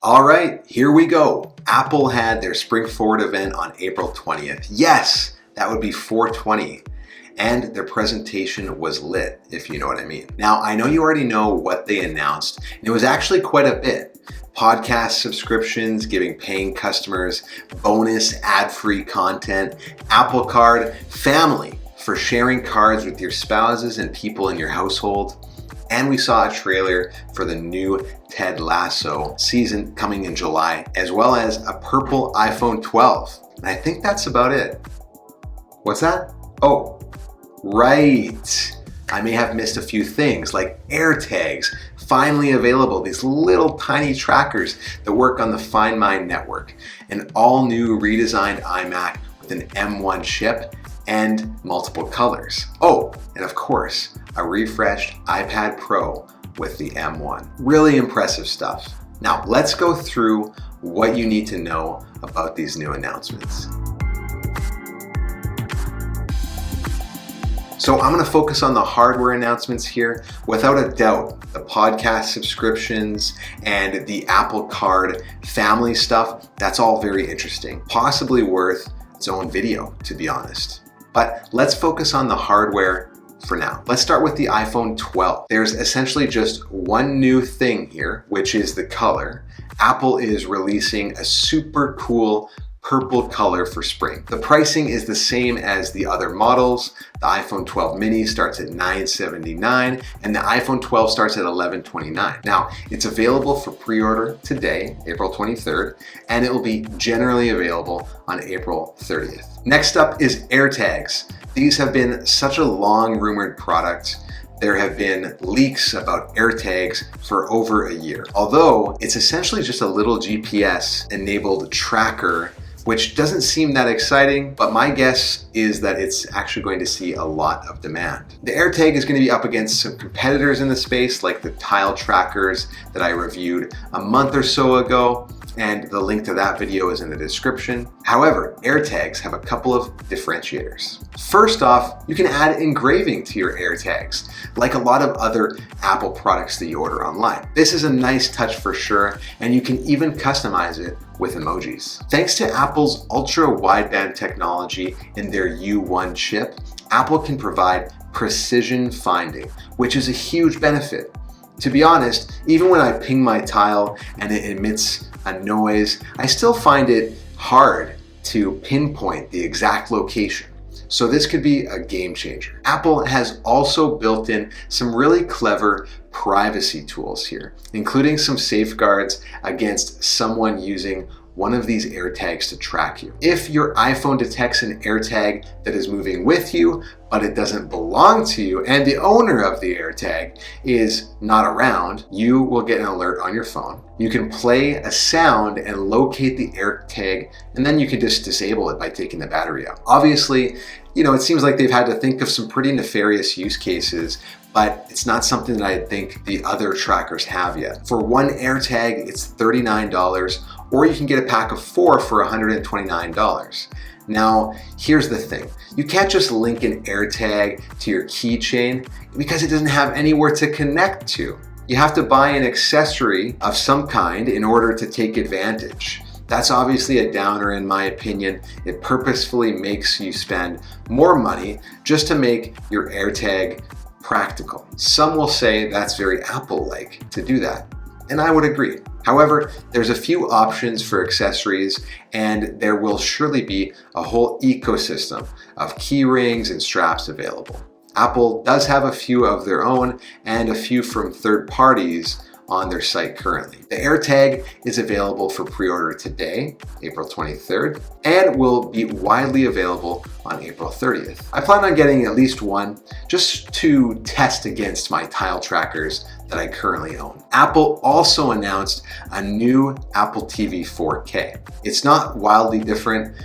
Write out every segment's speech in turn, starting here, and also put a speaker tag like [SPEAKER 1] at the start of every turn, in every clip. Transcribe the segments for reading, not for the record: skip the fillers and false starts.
[SPEAKER 1] All right, here we go. Apple had their Spring Forward event on April 20th. Yes, that would be 420. And their presentation was lit, if you know what I mean. Now, I know you already know what they announced, and it was actually quite a bit. Podcast subscriptions, giving paying customers bonus ad-free content, Apple Card, family for sharing cards with your spouses and people in your household. And we saw a trailer for the new Ted Lasso season coming in July, as well as a purple iPhone 12. And I think that's about it. What's that? Oh, right. I may have missed a few things like AirTags, finally available, these little tiny trackers that work on the Find My network, an all new redesigned iMac with an M1 chip and multiple colors. Oh, and of course, a refreshed iPad Pro with the M1. Really impressive stuff. Now, let's go through what you need to know about these new announcements. So I'm going to focus on the hardware announcements here. Without a doubt, the podcast subscriptions and the Apple Card family stuff, that's all very interesting. Possibly worth its own video, to be honest. But let's focus on the hardware for now. Let's start with the iPhone 12. There's essentially just one new thing here, which is the color. Apple is releasing a super cool purple color for spring. The pricing is the same as the other models. The iPhone 12 mini starts at $979 and the iPhone 12 starts at $1129. Now, it's available for pre-order today, April 23rd, and it will be generally available on April 30th. Next up is AirTags. These have been such a long rumored product. There have been leaks about AirTags for over a year. Although it's essentially just a little GPS enabled tracker, which doesn't seem that exciting, but my guess is that it's actually going to see a lot of demand. The AirTag is going to be up against some competitors in the space, like the tile trackers that I reviewed a month or so ago, and the link to that video is in the description. However, AirTags have a couple of differentiators. First off, you can add engraving to your AirTags, like a lot of other Apple products that you order online. This is a nice touch for sure, and you can even customize it with emojis. Thanks to Apple's ultra-wideband technology in their U1 chip, Apple can provide precision finding, which is a huge benefit. To be honest, even when I ping my tile and it emits a noise, I still find it hard to pinpoint the exact location. So this could be a game changer. Apple has also built in some really clever privacy tools here, including some safeguards against someone using one of these AirTags to track you. If your iPhone detects an AirTag that is moving with you, but it doesn't belong to you, and the owner of the AirTag is not around, you will get an alert on your phone. You can play a sound and locate the AirTag, and then you can just disable it by taking the battery out. Obviously, it seems like they've had to think of some pretty nefarious use cases, but it's not something that I think the other trackers have yet. For one AirTag, it's $39, or you can get a pack of 4 for $129. Now, here's the thing. You can't just link an AirTag to your keychain because it doesn't have anywhere to connect to. You have to buy an accessory of some kind in order to take advantage. That's obviously a downer in my opinion. It purposefully makes you spend more money just to make your AirTag practical. Some will say that's very Apple-like to do that, and I would agree. However, there's a few options for accessories, and there will surely be a whole ecosystem of key rings and straps available. Apple does have a few of their own and a few from third parties on their site currently. The AirTag is available for pre-order today, April 23rd, and will be widely available on April 30th. I plan on getting at least one just to test against my tile trackers that I currently own. Apple also announced a new Apple TV 4K. It's not wildly different,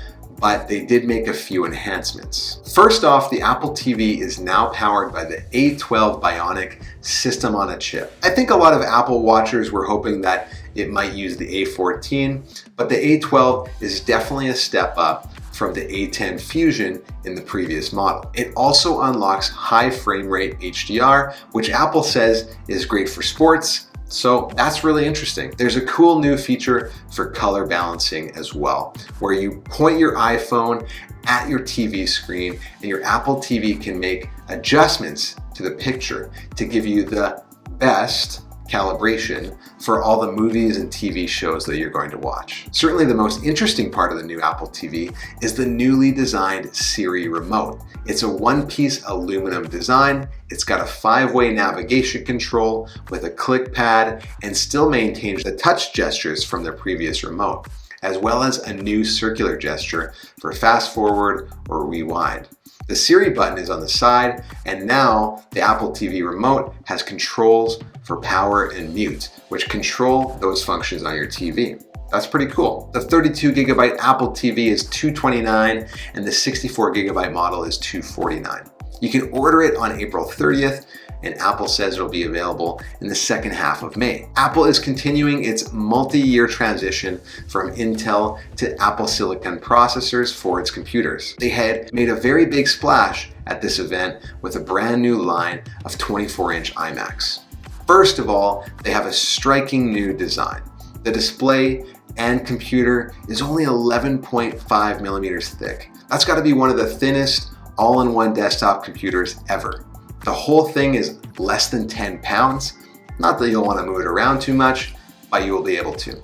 [SPEAKER 1] but they did make a few enhancements. First off, the Apple TV is now powered by the A12 Bionic system on a chip. I think a lot of Apple watchers were hoping that it might use the A14, but the A12 is definitely a step up from the A10 Fusion in the previous model. It also unlocks high frame rate HDR, which Apple says is great for sports, So that's really interesting. There's a cool new feature for color balancing as well, where you point your iPhone at your TV screen and your Apple TV can make adjustments to the picture to give you the best calibration for all the movies and TV shows that you're going to watch. Certainly the most interesting part of the new Apple TV is the newly designed Siri Remote. It's a one-piece aluminum design. It's got a 5-way navigation control with a click pad and still maintains the touch gestures from the previous remote, as well as a new circular gesture for fast forward or rewind. The Siri button is on the side, and now the Apple TV remote has controls for power and mute, which control those functions on your TV. That's pretty cool. The 32GB Apple TV is $229 and the 64GB model is $249. You can order it on April 30th, and Apple says it'll be available in the second half of May. Apple is continuing its multi-year transition from Intel to Apple Silicon processors for its computers. They had made a very big splash at this event with a brand new line of 24-inch iMacs. First of all, they have a striking new design. The display and computer is only 11.5 millimeters thick. That's got to be one of the thinnest all-in-one desktop computers ever. The whole thing is less than 10 pounds. Not that you'll want to move it around too much, but you will be able to.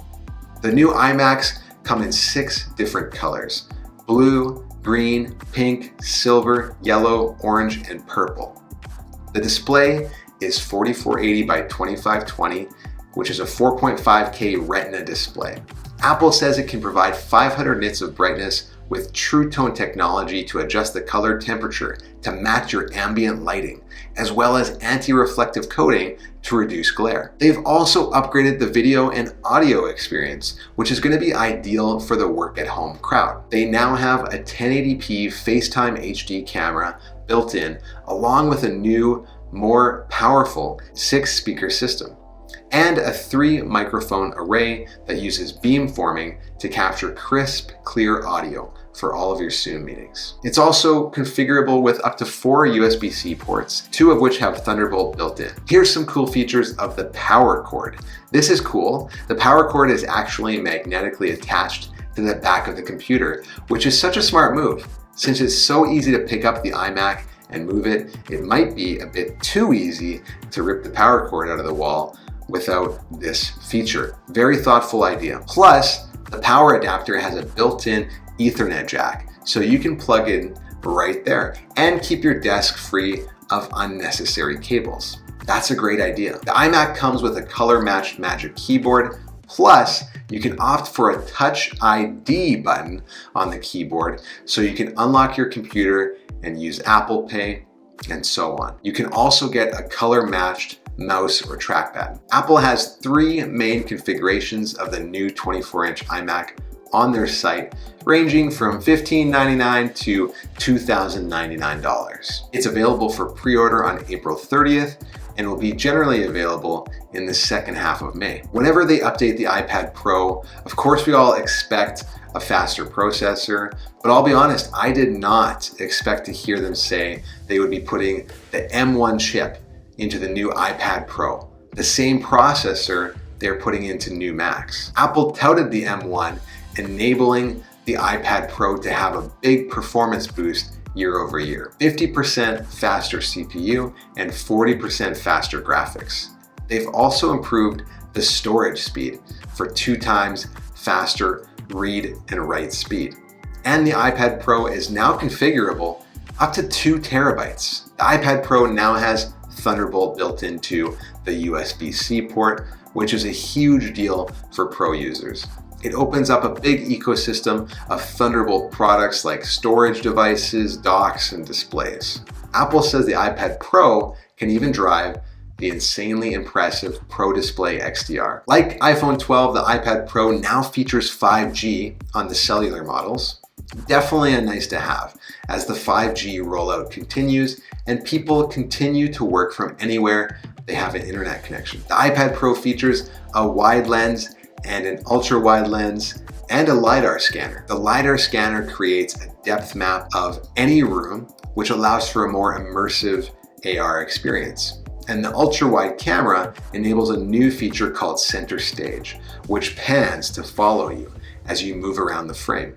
[SPEAKER 1] The new iMacs come in 6 different colors: blue, green, pink, silver, yellow, orange, and purple. The display is 4480 by 2520, which is a 4.5K Retina display. Apple says it can provide 500 nits of brightness with True Tone technology to adjust the color temperature to match your ambient lighting, as well as anti-reflective coating to reduce glare. They've also upgraded the video and audio experience, which is going to be ideal for the work at home crowd. They now have a 1080p FaceTime HD camera built in, along with a new, more powerful 6-speaker system, and a 3-microphone array that uses beamforming to capture crisp, clear audio for all of your Zoom meetings. It's also configurable with up to 4 USB-C ports, 2 of which have Thunderbolt built in. Here's some cool features of the power cord. This is cool. The power cord is actually magnetically attached to the back of the computer, which is such a smart move. Since it's so easy to pick up the iMac and move it, it might be a bit too easy to rip the power cord out of the wall without this feature. Very thoughtful idea. Plus, the power adapter has a built-in Ethernet jack, so you can plug in right there and keep your desk free of unnecessary cables. That's a great idea. The iMac comes with a color-matched Magic Keyboard, plus you can opt for a Touch ID button on the keyboard so you can unlock your computer and use Apple Pay and so on. You can also get a color-matched mouse or trackpad. Apple has 3 main configurations of the new 24-inch iMac on their site, ranging from $1,599 to $2,099. It's available for pre-order on April 30th and will be generally available in the second half of May. Whenever they update the iPad Pro, of course we all expect a faster processor, but I'll be honest, I did not expect to hear them say they would be putting the M1 chip into the new iPad Pro, the same processor they're putting into new Macs. Apple touted the M1, enabling the iPad Pro to have a big performance boost year over year. 50% faster CPU and 40% faster graphics. They've also improved the storage speed for 2 times faster read and write speed. And the iPad Pro is now configurable up to 2 terabytes. The iPad Pro now has Thunderbolt built into the USB-C port, which is a huge deal for Pro users. It opens up a big ecosystem of Thunderbolt products like storage devices, docks, and displays. Apple says the iPad Pro can even drive the insanely impressive Pro Display XDR. Like iPhone 12, the iPad Pro now features 5G on the cellular models. Definitely a nice to have as the 5G rollout continues and people continue to work from anywhere they have an internet connection. The iPad Pro features a wide lens and an ultra wide lens and a LiDAR scanner. The LiDAR scanner creates a depth map of any room, which allows for a more immersive AR experience. And the ultra-wide camera enables a new feature called center stage, which pans to follow you as you move around the frame,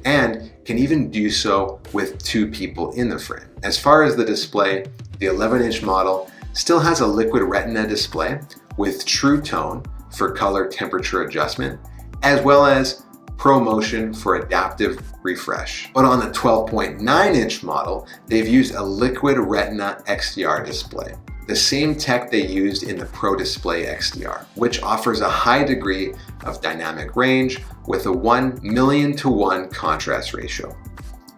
[SPEAKER 1] and can even do so with 2 people in the frame. As far as the display, the 11-inch model still has a liquid retina display with true tone for color temperature adjustment, as well as ProMotion for adaptive refresh. But on the 12.9-inch model, they've used a liquid retina XDR display, the same tech they used in the Pro Display XDR, which offers a high degree of dynamic range with a 1,000,000 to 1 contrast ratio.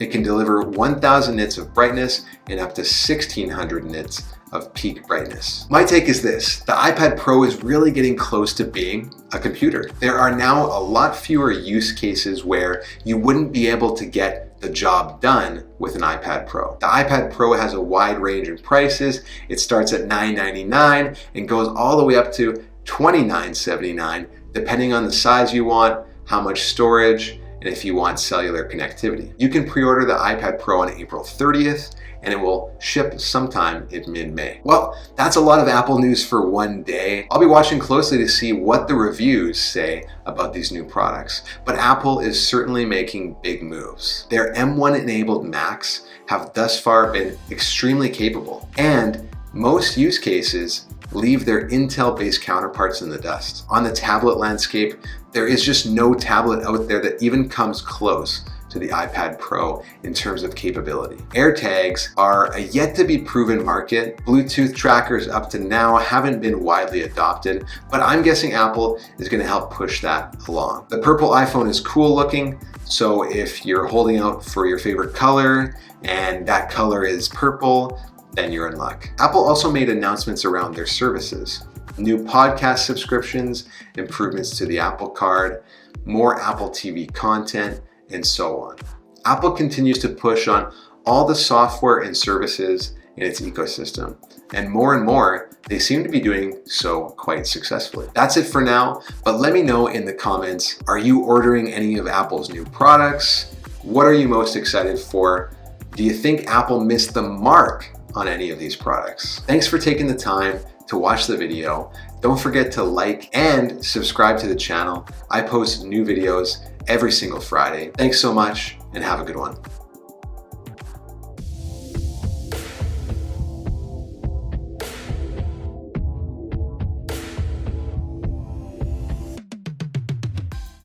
[SPEAKER 1] It can deliver 1,000 nits of brightness and up to 1,600 nits of peak brightness. My take is this: the iPad Pro is really getting close to being a computer. There are now a lot fewer use cases where you wouldn't be able to get the job done with an iPad Pro. The iPad Pro has a wide range in prices. It starts at $999 and goes all the way up to $2979, depending on the size you want, how much storage, and if you want cellular connectivity. You can pre-order the iPad Pro on April 30th, and it will ship sometime in mid-May. Well, that's a lot of Apple news for one day. I'll be watching closely to see what the reviews say about these new products, but Apple is certainly making big moves. Their M1-enabled Macs have thus far been extremely capable, and most use cases leave their Intel-based counterparts in the dust. On the tablet landscape, there is just no tablet out there that even comes close to the iPad Pro in terms of capability. AirTags are a yet-to-be proven market. Bluetooth trackers up to now haven't been widely adopted, but I'm guessing Apple is going to help push that along. The purple iPhone is cool looking, so if you're holding out for your favorite color and that color is purple, then you're in luck. Apple also made announcements around their services: new podcast subscriptions, improvements to the Apple Card, more Apple TV content, and so on. Apple continues to push on all the software and services in its ecosystem, and more, they seem to be doing so quite successfully. That's it for now, but let me know in the comments, are you ordering any of Apple's new products? What are you most excited for? Do you think Apple missed the mark on any of these products? Thanks for taking the time to watch the video. Don't forget to like and subscribe to the channel. I post new videos every single Friday. Thanks so much and have a good one.